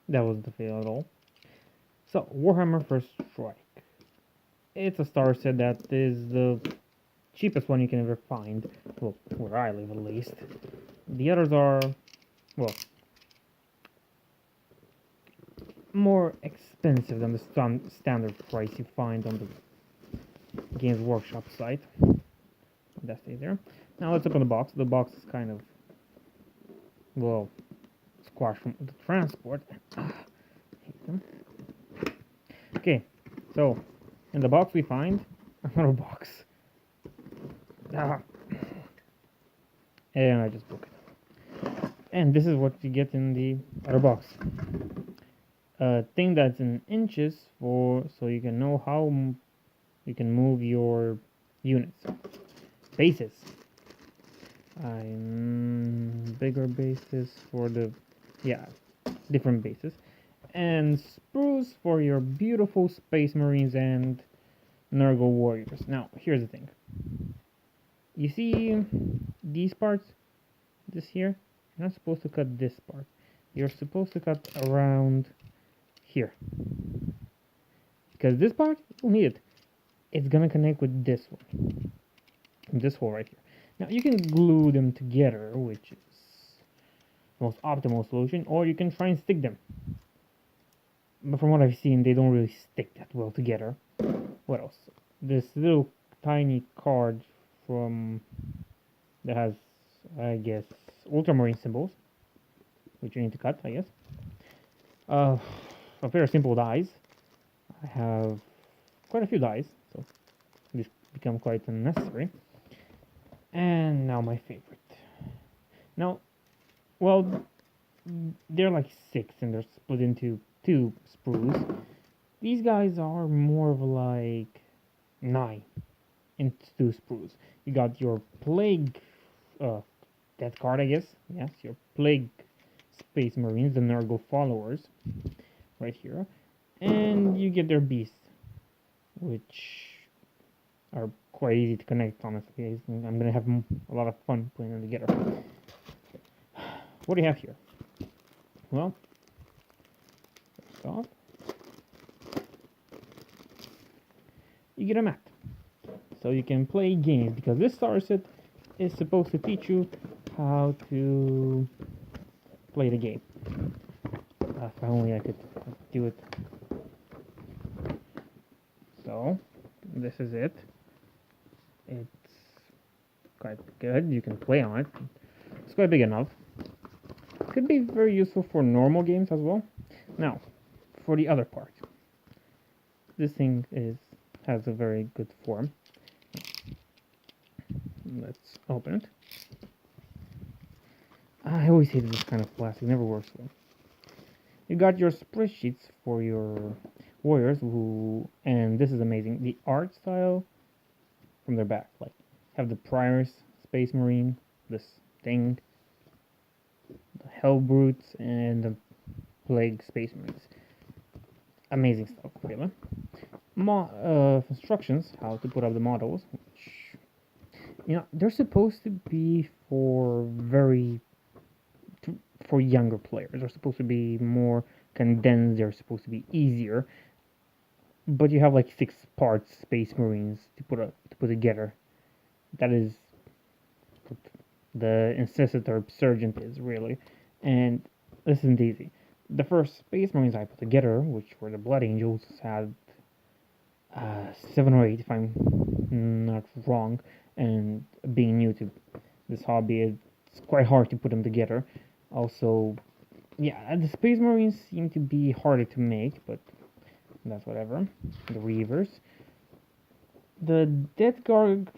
That was the fail at all. So, Warhammer First Strike. It's a star set that is the cheapest one you can ever find. Well, where I live at least. The others are, well, more expensive than the standard price you find on the Games Workshop site. That stays there. Now let's open the box. The box is kind of, well, squashed from the transport. Hate them. Okay, so in the box we find another box. And I just broke it. And this is what you get in the other box. A thing that's in inches for so you can know how you can move your units. Bases. Bigger bases for the different bases. And sprues for your beautiful Space Marines and Nurgle warriors. Now, here's the thing. You see these parts? This here? You're not supposed to cut this part. You're supposed to cut around here. Because this part, you'll need it. It's gonna connect with this one. This hole right here. Now, you can glue them together, which is the most optimal solution, or you can try and stick them. But from what I've seen, they don't really stick that well together. What else? This little tiny card from that has, I guess, Ultramarine symbols, which you need to cut, I guess. A pair of simple dies. I have quite a few dies, so this become quite unnecessary. And now my favorite. Now, well, they're like 6 and they're split into 2 sprues. These guys are more of like 9 into 2 sprues. You got your plague, that card, I guess. Yes, your plague Space Marines, the Nurgle followers, right here. And you get their beasts, which are quite easy to connect, honestly. I'm gonna have a lot of fun putting them together. What do you have here? Well, first off, you get a map, so you can play games, because this star set is supposed to teach you how to play the game. If only I could do it. So, this is it. It's quite good. You can play on it. It's quite big enough. Could be very useful for normal games as well. Now, for the other part. This thing has a very good form. Let's open it. I always hated this kind of plastic. It never works well. You got your spreadsheets for your warriors and this is amazing. The art style from their back, like have the Primaris Space Marine, this thing, the Hellbrutes, and the Plague Space Marines. Amazing stuff, really. Instructions how to put up the models, which they're supposed to be for younger players. They're supposed to be more condensed. They're supposed to be easier. But you have like 6 parts Space Marines to put together. That is what the Intercessor Sergeant is, really. And this isn't easy. The first Space Marines I put together, which were the Blood Angels, had 7 or 8, if I'm not wrong. And being new to this hobby, it's quite hard to put them together. Also, yeah, the Space Marines seem to be harder to make, but that's whatever. The Reavers. The Death Guards,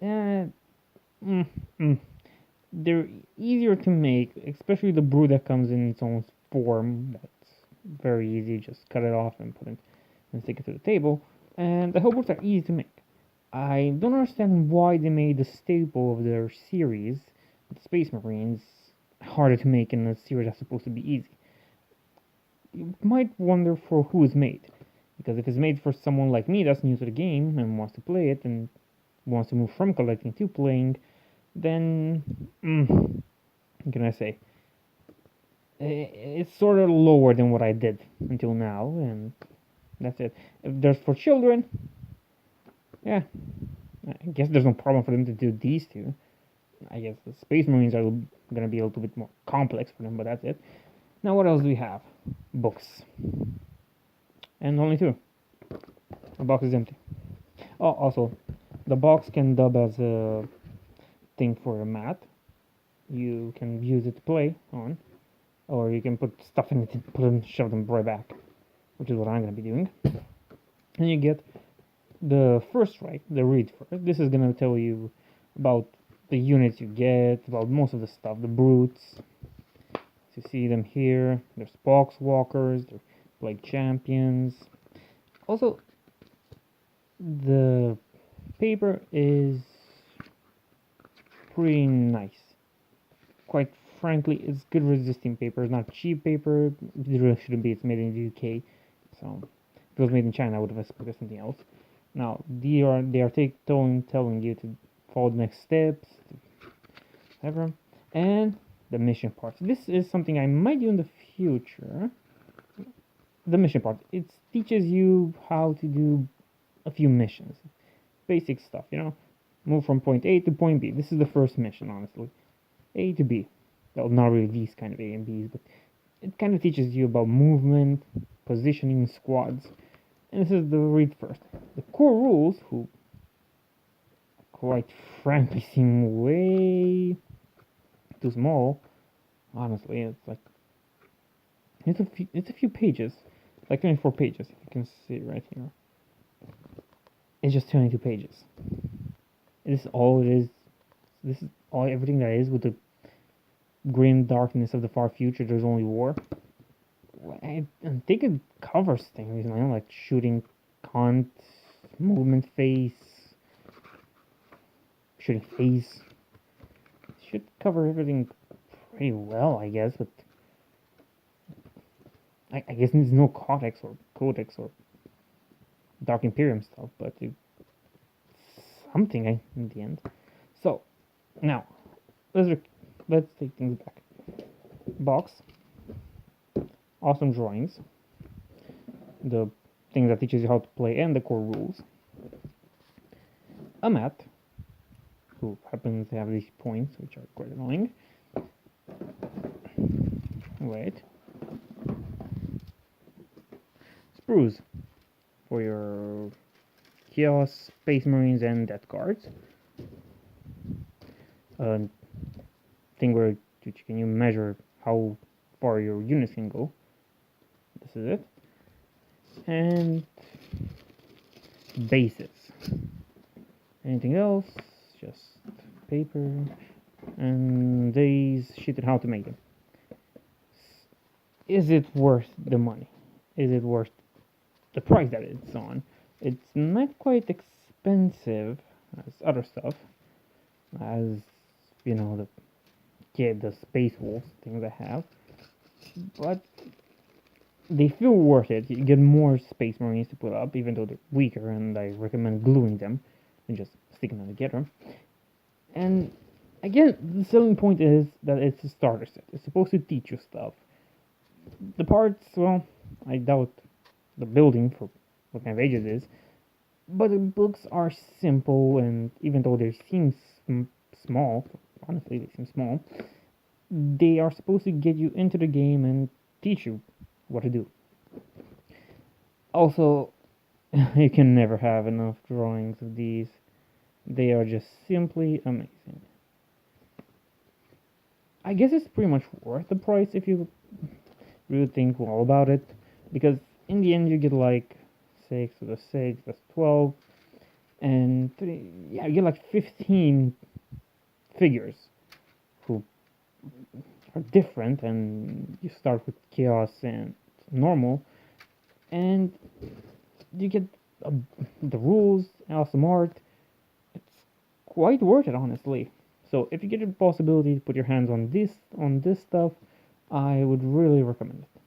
they're easier to make, especially the Brood that comes in its own form. That's very easy, just cut it off and put it and stick it to the table. And the Hellbrutes are easy to make. I don't understand why they made the staple of their series, the Space Marines, harder to make in a series that's supposed to be easy. You might wonder for who it's made, because if it's made for someone like me that's new to the game and wants to play it and wants to move from collecting to playing, then what can I say? It's sort of lower than what I did until now, and that's it. If there's for children, yeah, I guess there's no problem for them to do these two. I guess the Space Marines are gonna be a little bit more complex for them, but that's it. Now what else do we have? Books. And only two. The box is empty. Oh, also, the box can dub as a thing for a mat. You can use it to play on, or you can put stuff in it and put them, shove them right back, which is what I'm gonna be doing. And you get the first right, the read first. This is gonna tell you about the units you get, about most of the stuff, the brutes. So you see them here. There's Poxwalkers, they're Plague Champions. Also, the paper is pretty nice. Quite frankly, it's good resisting paper. It's not cheap paper. It really shouldn't be. It's made in the UK. So if it was made in China, I would have expected something else. Now they are telling you to follow the next steps, whatever, and the mission parts. This is something I might do in the future. The mission part. It teaches you how to do a few missions, basic stuff. Move from point A to point B. This is the first mission, honestly. A to B. Well, not really these kind of A and Bs, but it kind of teaches you about movement, positioning squads. And this is the read first. The core rules, who quite frankly seem way too small. Honestly, it's a few pages, like 24 pages. If you can see right here, it's just 22 pages. This is all it is. This is everything that is with the grim darkness of the far future. There's only war. I think it covers things, like shooting cunt, movement phase, shooting phase. Should cover everything pretty well, I guess, but I guess there's no codex or Dark Imperium stuff, but something in the end. So now let's take things back. Box. Awesome drawings, the thing that teaches you how to play, and the core rules. A mat, who happens to have these points, which are quite annoying. Wait. Sprues for your Chaos, Space Marines, and Death Guards. Thing where you can measure how far your units can go. This is it. And bases. Anything else? Just paper. And these shit how to make them. Is it worth the money? Is it worth the price that it's on? It's not quite expensive as other stuff. As the Space Wolves things I have. But they feel worth it. You get more Space Marines to put up, even though they're weaker, and I recommend gluing them and just sticking them together. And again, the selling point is that it's a starter set. It's supposed to teach you stuff. The parts, well, I doubt the building for what kind of age it is, but the books are simple, and even though they seem small, honestly, they seem small, they are supposed to get you into the game and teach you what to do. Also, you can never have enough drawings of these. They are just simply amazing. I guess it's pretty much worth the price if you really think well about it, because in the end you get like 6 with a 6, that's 12, and 3, yeah, you get like 15 figures who are different, and you start with Chaos and Normal, and you get the rules, awesome art. It's quite worth it, honestly. So if you get the possibility to put your hands on this stuff, I would really recommend it.